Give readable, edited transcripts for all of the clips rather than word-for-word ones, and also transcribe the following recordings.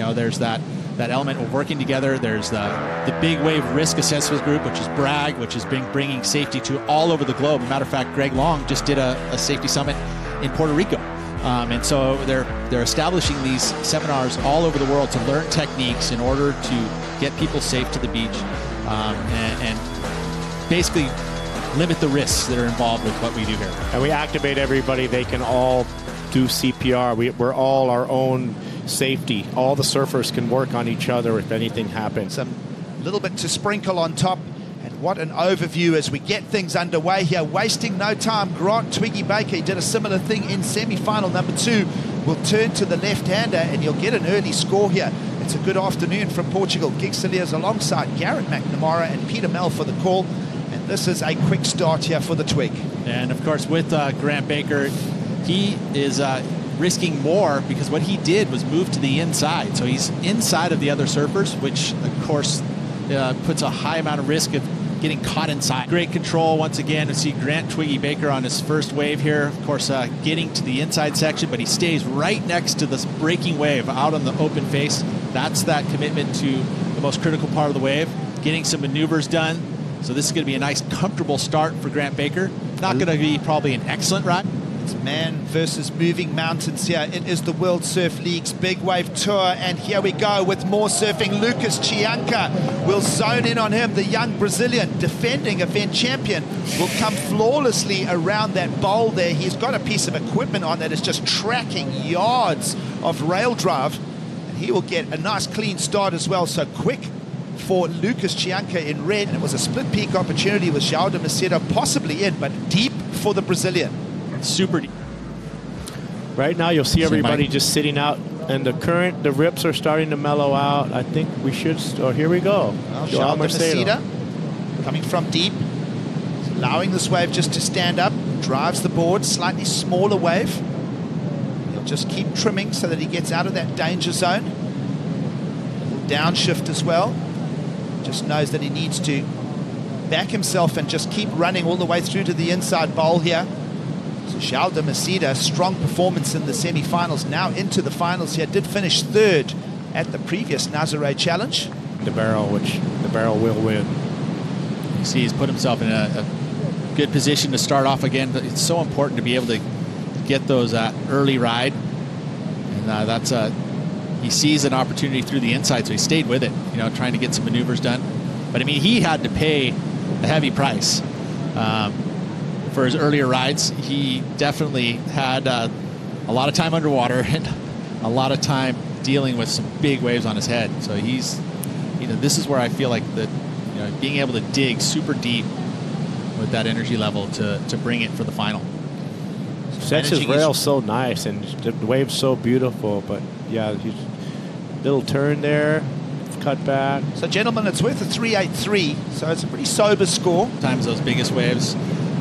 know, there's that element of working together. There's the big wave risk assessment group, which is BRAG, which has been bringing safety to all over the globe. As a matter of fact, Greg Long just did a safety summit in Puerto Rico. And so they're establishing these seminars all over the world to learn techniques in order to get people safe to the beach and basically limit the risks that are involved with what we do here. And we activate everybody. They can all do CPR. We're all our own safety. All the surfers can work on each other if anything happens. A little bit to sprinkle on top. And what an overview as we get things underway here. Wasting no time. Grant Twiggy Baker did a similar thing in semi-final number 2. Will turn to the left-hander and you'll get an early score here. It's a good afternoon from Portugal. Gig Cilliers alongside Garrett McNamara and Peter Mel for the call. And this is a quick start here for the Twig. And of course with Grant Baker, he is risking more because what he did was move to the inside. So he's inside of the other surfers, which of course puts a high amount of risk of getting caught inside. Great control once again. We see Grant Twiggy Baker on his first wave here. Of course, getting to the inside section, but he stays right next to this breaking wave out on the open face. That's that commitment to the most critical part of the wave, getting some maneuvers done. So this is going to be a nice, comfortable start for Grant Baker. Not going to be probably an excellent ride. It's man versus moving mountains here. It is the World Surf League's Big Wave Tour, and here we go with more surfing. Lucas Chianca will zone in on him. The young Brazilian, defending event champion, will come flawlessly around that bowl there. He's got a piece of equipment on that is just tracking yards of rail drive, and he will get a nice clean start as well. So quick for Lucas Chianca in red, and it was a split peak opportunity with João de Macedo possibly in, but deep for the Brazilian. Super deep. Right now you'll see everybody just sitting out, and the rips are starting to mellow out. I think we should, here we go. Well, João de Macedo coming from deep, allowing this wave just to stand up, drives the board, slightly smaller wave. He'll just keep trimming so that he gets out of that danger zone. Downshift as well. Just knows that he needs to back himself and just keep running all the way through to the inside bowl here. So João de Macedo, strong performance in the semi-finals, now into the finals here. Did finish 3rd at the previous Nazare challenge. The barrel will win. You see he's put himself in a good position to start off again. But it's so important to be able to get those early ride. And he sees an opportunity through the inside, so he stayed with it, you know, trying to get some maneuvers done. But I mean, he had to pay a heavy price for his earlier rides. He definitely had a lot of time underwater and a lot of time dealing with some big waves on his head. So he's, you know, this is where I feel like that, you know, being able to dig super deep with that energy level to bring it for the final. Sets his rail so nice and the wave's so beautiful, but yeah, little turn there, cut back. So gentlemen, it's worth a 383, so it's a pretty sober score. Sometimes those biggest waves,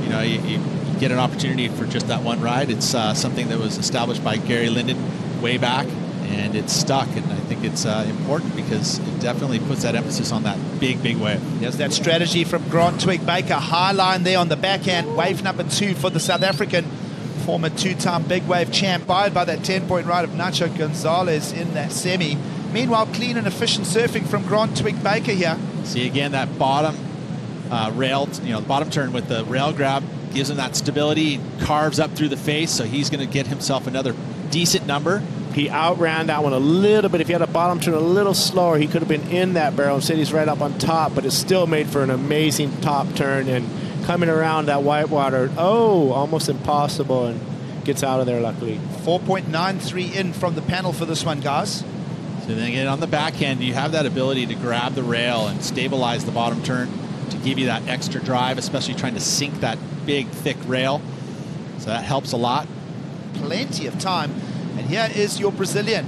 you know, you get an opportunity for just that one ride. It's something that was established by Gary Linden way back, and it's stuck, and I think it's important because it definitely puts that emphasis on that big wave. There's that strategy from Grant Twig Baker, high line there on the backhand, wave number 2 for the South African, former 2-time big wave champ, fired by that 10-point ride of Natxo Gonzalez in that semi. Meanwhile, clean and efficient surfing from Grant Twig Baker here. See again that bottom rail, you know, the bottom turn with the rail grab gives him that stability, carves up through the face, so he's going to get himself another decent number. He outran that one a little bit. If he had a bottom turn a little slower, he could have been in that barrel. Instead, he's right up on top, but it still made for an amazing top turn. And coming around that whitewater, almost impossible, and gets out of there luckily. 4.93 in from the panel for this one, guys. So then again, on the backhand, you have that ability to grab the rail and stabilize the bottom turn to give you that extra drive, especially trying to sink that big, thick rail. So that helps a lot. Plenty of time. And here is your Brazilian,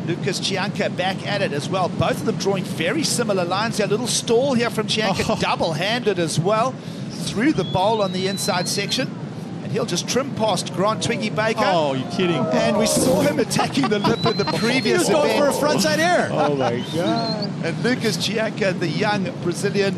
Lucas Chianca, back at it as well. Both of them drawing very similar lines here. A little stall here from Chianca, double-handed as well, through the bowl on the inside section. And he'll just trim past Grant Twiggy Baker. Oh, you're kidding. And we saw him attacking the lip in the previous event. He was going for a frontside air. Oh, my God. And Lucas Chianca, the young Brazilian.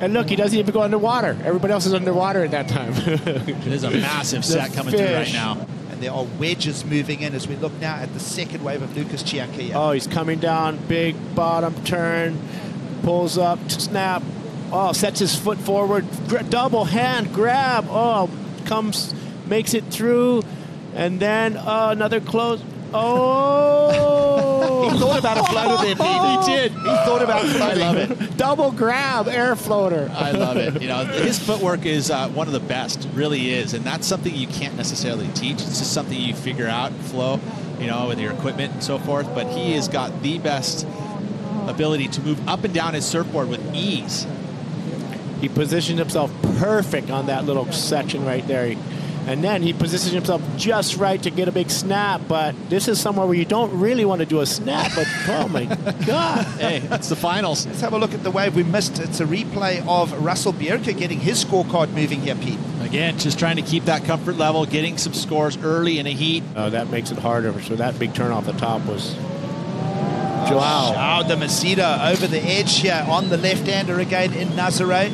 And look, he doesn't even go underwater. Everybody else is underwater at that time. It is a massive set coming through right now. And there are wedges moving in as we look now at the second wave of Lucas Chianca here. Oh, he's coming down, big bottom turn, pulls up, snap. Oh, sets his foot forward, double hand grab. Oh, comes, makes it through, and then another close. Oh! He thought about a floater there, Pete. He did. He thought about floating. I love it. Double grab, air floater. I love it. You know, his footwork is one of the best, really is, and that's something you can't necessarily teach. It's just something you figure out, flow, you know, with your equipment and so forth. But he has got the best ability to move up and down his surfboard with ease. He positioned himself perfect on that little section right there. And then he positioned himself just right to get a big snap. But this is somewhere where you don't really want to do a snap. But, oh, my God. Hey, it's the finals. Let's have a look at the wave we missed. It's a replay of Russell Bierke getting his scorecard moving here, Pete. Again, just trying to keep that comfort level, getting some scores early in a heat. Oh, that makes it harder. So that big turn off the top was João. João de Macedo over the edge here on the left-hander again in Nazare.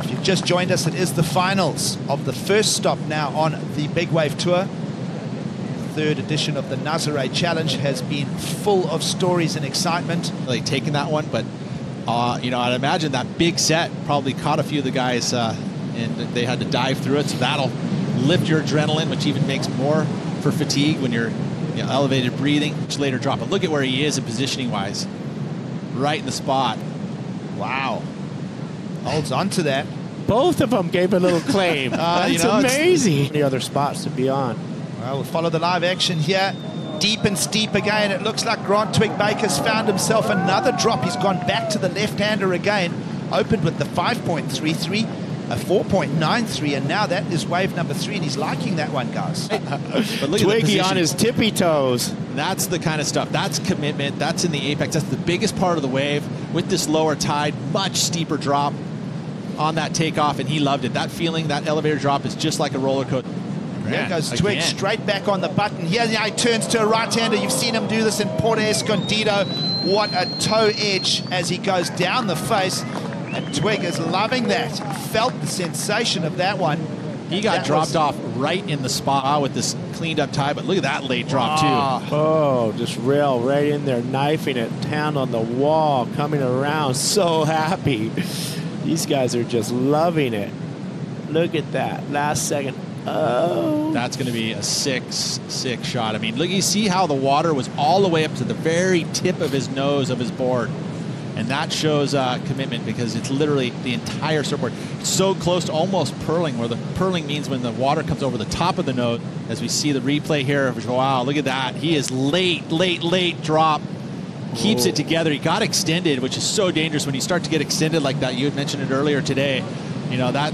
If you've just joined us, it is the finals of the first stop now on the Big Wave Tour. The third edition of the Nazare Challenge has been full of stories and excitement. Really taking that one, but you know, I'd imagine that big set probably caught a few of the guys and they had to dive through it, so that'll lift your adrenaline, which even makes more for fatigue when you're, you know, elevated breathing, which later drop. But look at where he is in positioning wise, right in the spot. Wow. Holds on to that. Both of them gave a little claim. That's you know, amazing. Any other spots to be on? Well, we'll follow the live action here. Deep and steep again. It looks like Grant Twig Baker's found himself another drop. He's gone back to the left-hander again. Opened with the 5.33, a 4.93, and now that is wave number 3, and he's liking that one, guys. But look at the Twiggy on position. his tippy toes. That's the kind of stuff. That's commitment. That's in the apex. That's the biggest part of the wave. With this lower tide, much steeper drop on that takeoff, and he loved it. That feeling, that elevator drop is just like a roller coaster. There goes Twig straight back on the button. Here now he turns to a right-hander. You've seen him do this in Porto Escondido. What a toe edge as he goes down the face. And Twig is loving that. Felt the sensation of that one. He got dropped off right in the spot with this cleaned up tie, but look at that late drop too. Oh, just rail right in there, knifing it, hand on the wall, coming around, so happy. These guys are just loving it. Look at that, last second. Oh. That's going to be a sick shot. I mean, look, you see how the water was all the way up to the very tip of his nose of his board. And that shows commitment, because it's literally the entire surfboard. It's so close to almost purling, where the purling means when the water comes over the top of the nose. As we see the replay here of João, look at that. He is late drop. Keeps it together. He got extended, which is so dangerous when you start to get extended like that. You had mentioned it earlier today. You know, that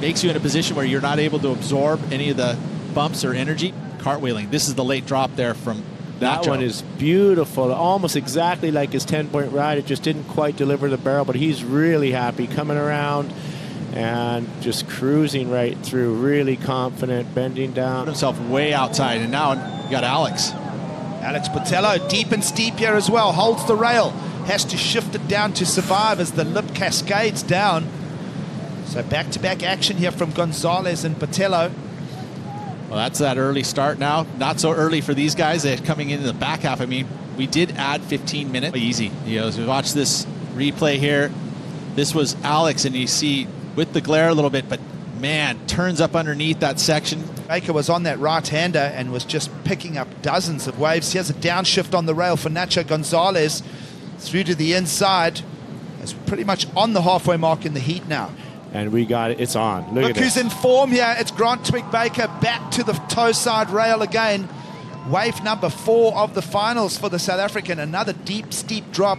makes you in a position where you're not able to absorb any of the bumps or energy. Cartwheeling. This is the late drop there from that one is beautiful, almost exactly like his 10-point ride. It just didn't quite deliver the barrel, but he's really happy coming around and just cruising right through, really confident, bending down. Put himself way outside, and now you got Alex. Alex Botelho, deep and steep here as well, holds the rail, has to shift it down to survive as the lip cascades down. So back-to-back action here from Gonzalez and Botelho. Well, that's that early start now. Not so early for these guys. They're coming into the back half. I mean, we did add 15 minutes. Easy. You know, as we watch this replay here, this was Alex, and you see with the glare a little bit, but man, turns up underneath that section. Baker was on that right-hander and was just picking up dozens of waves. Here's a downshift on the rail for Natxo Gonzalez through to the inside. It's pretty much on the halfway mark in the heat now. And we got it. It's on. Look who's in form here. It's Grant Twig Baker back to the toe side rail again. Wave number 4 of the finals for the South African. Another deep, steep drop.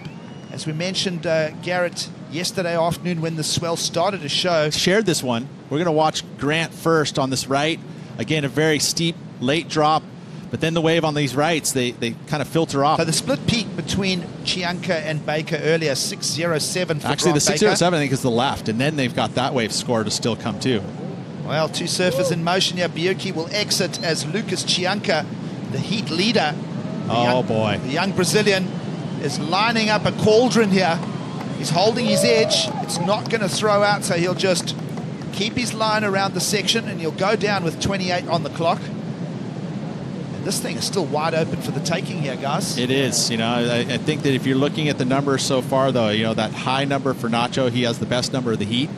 As we mentioned, Garrett, yesterday afternoon when the swell started to show. Shared this one. We're going to watch Grant first on this right. Again, a very steep, late drop. But then the wave on these rights, they kind of filter off. So the split peak between Chianca and Baker earlier, 607 for Actually, the 607, Baker. I think, is the left. And then they've got that wave score to still come too. Well, 2 surfers in motion here. Bierke will exit as Lucas Chianca, the heat leader. The young Brazilian is lining up a cauldron here. He's holding his edge. It's not going to throw out, so he'll just keep his line around the section, and he'll go down with 28 on the clock. This thing is still wide open for the taking here, guys. It is. You know, I think that if you're looking at the numbers so far, though, you know, that high number for Natxo, he has the best number of the heat.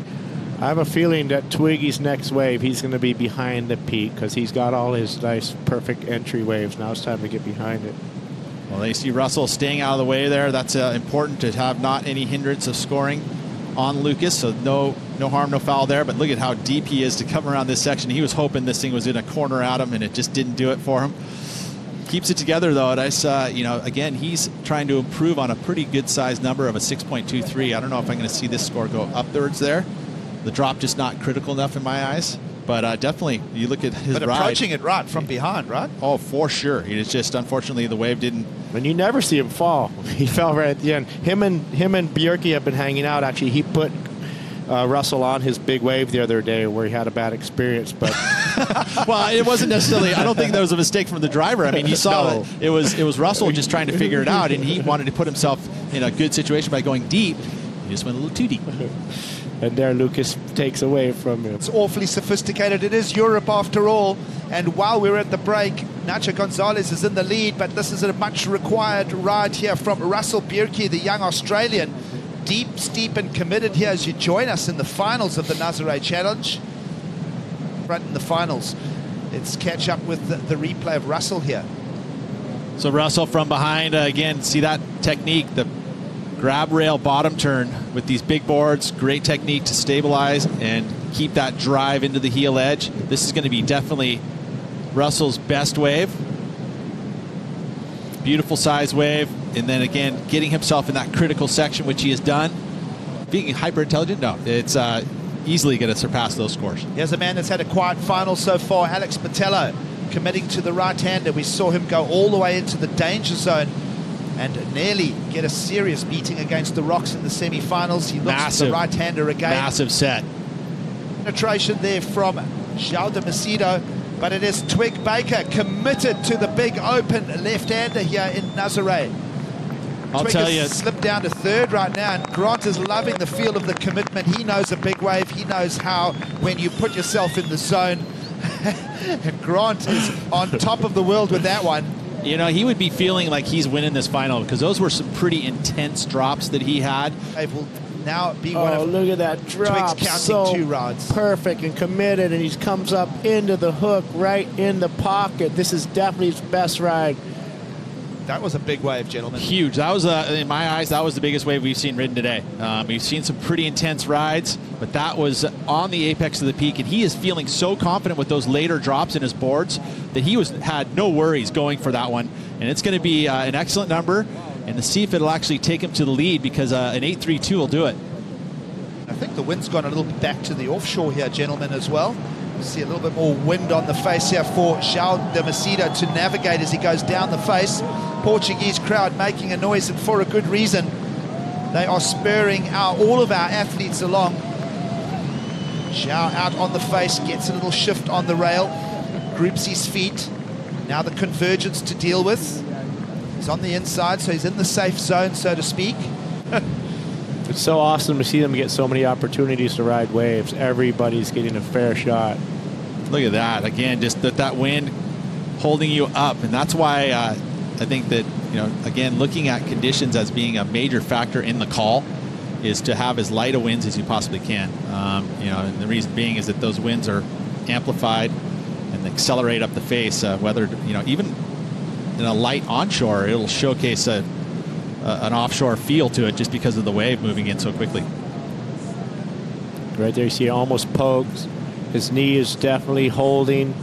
I have a feeling that Twiggy's next wave, he's going to be behind the peak because he's got all his nice, perfect entry waves. Now it's time to get behind it. Well, you see Russell staying out of the way there. That's important to have not any hindrance of scoring on Lucas, so no harm, no foul there. But look at how deep he is to come around this section. He was hoping this thing was in a corner at him, and it just didn't do it for him. Keeps it together, though. And you know, again, he's trying to improve on a pretty good-sized number of a 6.23. I don't know if I'm going to see this score go upwards there. The drop just not critical enough in my eyes. But definitely, you look at his ride. But approaching it right from behind, right? Oh, for sure. It's just, unfortunately, the wave didn't. And you never see him fall. He fell right at the end. Him and Bierke have been hanging out. Actually, he put Russell on his big wave the other day where he had a bad experience. But well, it wasn't necessarily. I don't think that was a mistake from the driver. I mean, you saw No. it was Russell just trying to figure it out, and he wanted to put himself in a good situation by going deep. He just went a little too deep. And there Lucas takes away from him. It's awfully sophisticated. It is Europe after all. And while we're at the break, Natxo Gonzalez is in the lead, but this is a much required ride here from Russell Bierke, the young Australian. Deep, steep and committed here as you join us in the finals of the Nazare Challenge. Front in the finals. Let's catch up with the replay of Russell here. So Russell from behind, again, see that technique, the grab rail bottom turn with these big boards, great technique to stabilize and keep that drive into the heel edge. This is going to be definitely Russell's best wave. Beautiful size wave, and then again, getting himself in that critical section, which he has done. Being hyper intelligent, no, it's easily going to surpass those scores. Here's a man that's had a quiet final so far, Alex Botelho, committing to the right-hander. We saw him go all the way into the danger zone and nearly get a serious beating against the rocks in the semi-finals. He looks at the right-hander again. Massive set. Penetration there from João de Macedo, but it is Twig Baker committed to the big open left-hander here in Nazare. I'll Twig tell has you, slipped down to third right now, and Grant is loving the feel of the commitment. He knows a big wave. He knows how when you put yourself in the zone. Grant is on top of the world with that one. you know, he would be feeling like he's winning this final because those were some pretty intense drops that he had. It will now be one of look at that drop. Twig's counting so 2 rods. Perfect and committed, and he comes up into the hook right in the pocket. This is definitely his best ride. That was a big wave, gentlemen. Huge. That was, in my eyes, that was the biggest wave we've seen ridden today. We've seen some pretty intense rides, but that was on the apex of the peak, and he is feeling so confident with those later drops in his boards that he had no worries going for that one. And it's going to be an excellent number, and to see if it'll actually take him to the lead, because an 8.32 will do it. I think the wind's gone a little bit back to the offshore here, gentlemen, as well. You see a little bit more wind on the face here for João de Macedo to navigate as he goes down the face. Portuguese crowd making a noise, and for a good reason. They are spurring all of our athletes along. João out on the face, gets a little shift on the rail, groups his feet. Now the convergence to deal with. He's on the inside, so he's in the safe zone, so to speak. It's so awesome to see them get so many opportunities to ride waves. Everybody's getting a fair shot. Look at that. Again, just that wind holding you up. And that's why I think that, you know, again, looking at conditions as being a major factor in the call is to have as light a winds as you possibly can. You know, and the reason being is that those winds are amplified and accelerate up the face, whether, you know, even in a light onshore, it'll showcase an offshore feel to it just because of the wave moving in so quickly. Right there, you see, almost pokes. His knee is definitely holding,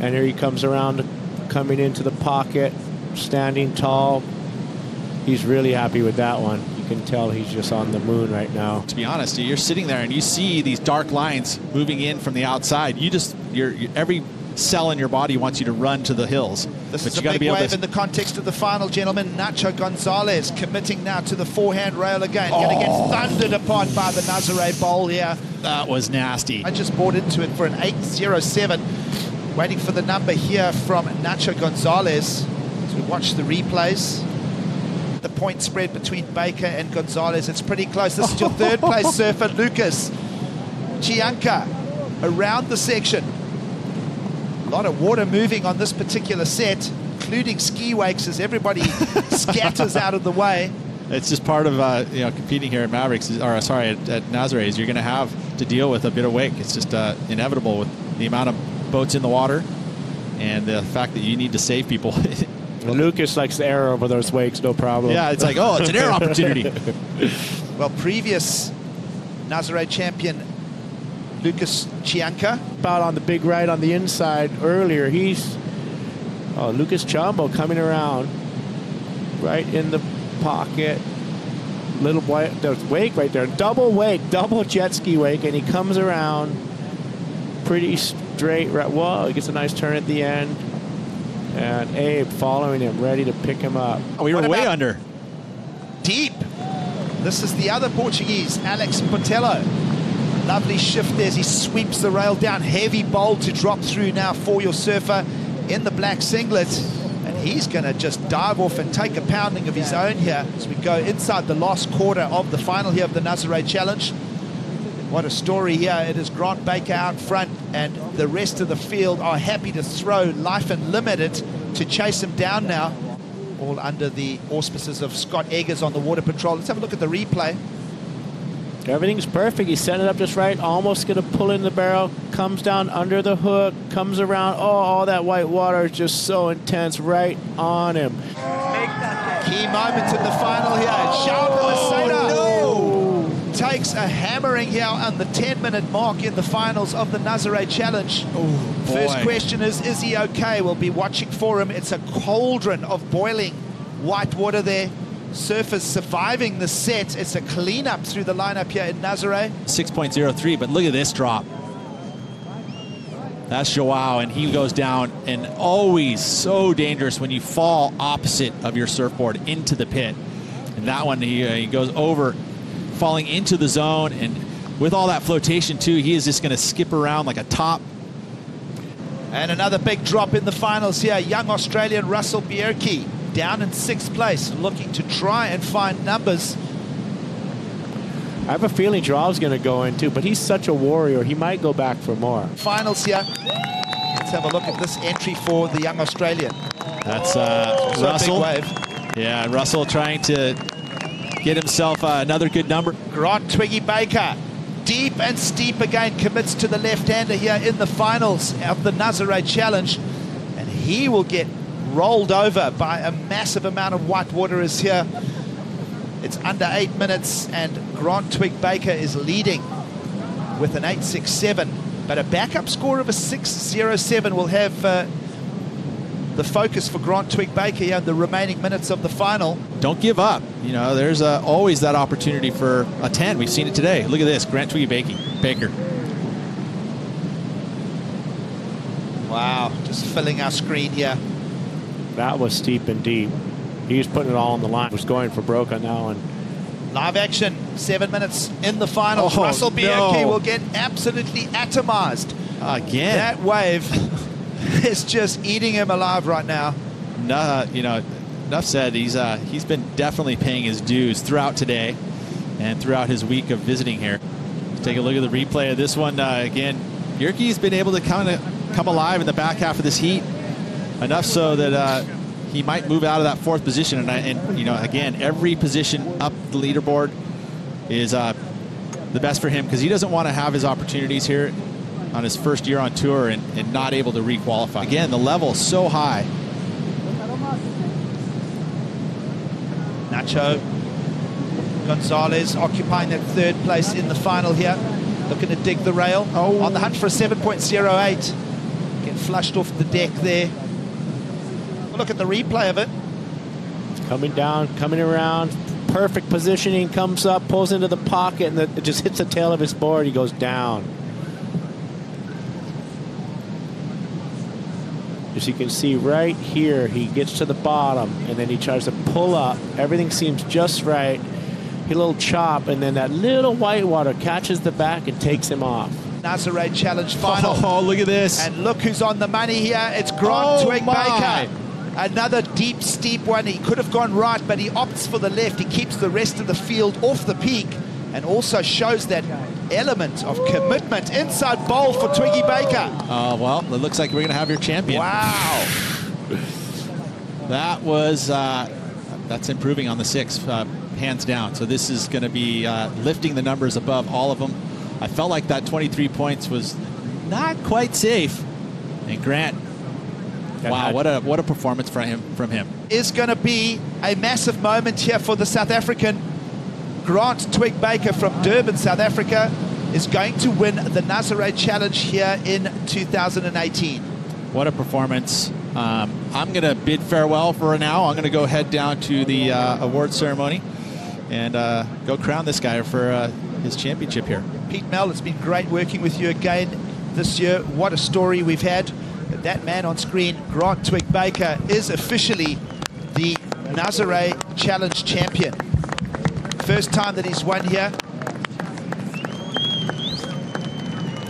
and here he comes around, coming into the pocket, standing tall. He's really happy with that one. You can tell he's just on the moon right now. To be honest, you're sitting there and you see these dark lines moving in from the outside. Every cell in your body wants you to run to the hills. This but is you a got to big be able wave to. in the context of the final, gentlemen. Natxo Gonzalez committing now to the forehand rail again. Going to get thundered upon by the Nazare bowl here. That was nasty. I just bought into it for an 8.07. Waiting for the number here from Natxo Gonzalez as we watch the replays. The point spread between Baker and Gonzalez, it's pretty close. This is your third place surfer, Lucas Chianca, around the section. A lot of water moving on this particular set. including ski wakes as everybody scatters out of the way. It's just part of you know, competing here at Mavericks, or sorry, at Nazare, is you're going to have to deal with a bit of wake. It's just inevitable with the amount of boats in the water and the fact that you need to save people. Lucas likes the air over those wakes, no problem. Yeah, it's like, oh, it's an air opportunity. Well, previous Nazare champion Lucas Chianca. About on the big right on the inside earlier, he's Lucas Chumbo coming around right in the pocket. Little white, there's wake right there, double wake, double jet ski wake, and he comes around pretty straight. Right, whoa, he gets a nice turn at the end, and Abe following him, ready to pick him up. Oh, we were way under. Deep. This is the other Portuguese, Alex Botelho. Lovely shift there as he sweeps the rail down. Heavy bowl to drop through now for your surfer in the black singlet. And he's going to just dive off and take a pounding of his own here as we go inside the last quarter of the final here of the Nazare Challenge. What a story here. It is Grant Baker out front, and the rest of the field are happy to throw life and limit it to chase him down now. All under the auspices of Scott Eggers on the water patrol. Let's have a look at the replay. Everything's perfect. He's setting it up just right. Almost going to pull in the barrel. Comes down under the hook. Comes around. Oh, all that white water is just so intense right on him. Key moment in the final here. João Macedo takes a hammering here on the 10-minute mark in the finals of the Nazare Challenge. First question is he okay? We'll be watching for him. It's a cauldron of boiling white water there. Surfers surviving the set. It's a cleanup through the lineup here in Nazare. 6.03, but look at this drop. That's João, and he goes down, and always so dangerous when you fall opposite of your surfboard into the pit. And that one, he goes over, falling into the zone, and with all that flotation too, he is just going to skip around like a top. And another big drop in the finals here. Young Australian Russell Bierke down in 6th place, looking to try and find numbers. I have a feeling Joao's going to go in too, but he's such a warrior, he might go back for more. Finals here. Let's have a look at this entry for the young Australian. That's Russell. A big wave. Yeah, Russell trying to get himself another good number. Grant Twiggy Baker, deep and steep again, commits to the left-hander here in the finals of the Nazare Challenge. And he will get rolled over by a massive amount of white water is here. It's under 8 minutes, and Grant Twig Baker is leading with an 8.67. But a backup score of a 6.07 will have the focus for Grant Twig Baker here in the remaining minutes of the final. Don't give up. You know, there's always that opportunity for a 10. We've seen it today. Look at this, Grant Twiggy Baker. Wow, just filling our screen here. That was steep and deep. He was putting it all on the line. Was going for broke on that one. Live action, 7 minutes in the final. Oh, Russell Bierke no. will get absolutely atomized. Again. That wave is just eating him alive right now. You know, enough said. He's been definitely paying his dues throughout today and throughout his week of visiting here. Let's take a look at the replay of this one. Again, Bierke's been able to kind of come alive in the back half of this heat. Enough so that he might move out of that 4th position. And you know, again, every position up the leaderboard is the best for him, because he doesn't want to have his opportunities here on his first year on tour and not able to re-qualify. Again, the level is so high. Natxo, Gonzalez occupying that 3rd place in the final here. Looking to dig the rail. On the hunt for a 7.08. Get flushed off the deck there. Look at the replay of it. Coming down, coming around, perfect positioning, comes up, pulls into the pocket, and it just hits the tail of his board. He goes down. As you can see right here, he gets to the bottom, and then he tries to pull up. Everything seems just right. He a little chop, and then that little white water catches the back and takes him off. Nazare Challenge final. Oh, look at this. And look who's on the money here. It's Grant Twig Baker. Another deep, steep one. He could have gone right, but he opts for the left. He keeps the rest of the field off the peak and also shows that element of commitment. Inside bowl for Twiggy Baker. Well, it looks like we're going to have your champion. Wow. That was, that's improving on the 6, hands down. So this is going to be lifting the numbers above all of them. I felt like that 23 points was not quite safe. And Grant, wow, what a performance from him. Is going to be a massive moment here for the South African. Grant Twig-Baker from Durban, South Africa, is going to win the Nazare Challenge here in 2018. What a performance. I'm going to bid farewell for now. I'm going to go head down to the award ceremony and go crown this guy for his championship here. Pete Mel, it's been great working with you again this year. What a story we've had. That man on screen, Grant Twig-Baker, is officially the Nazare Challenge champion. First time that he's won here.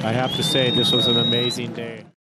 I have to say, this was an amazing day.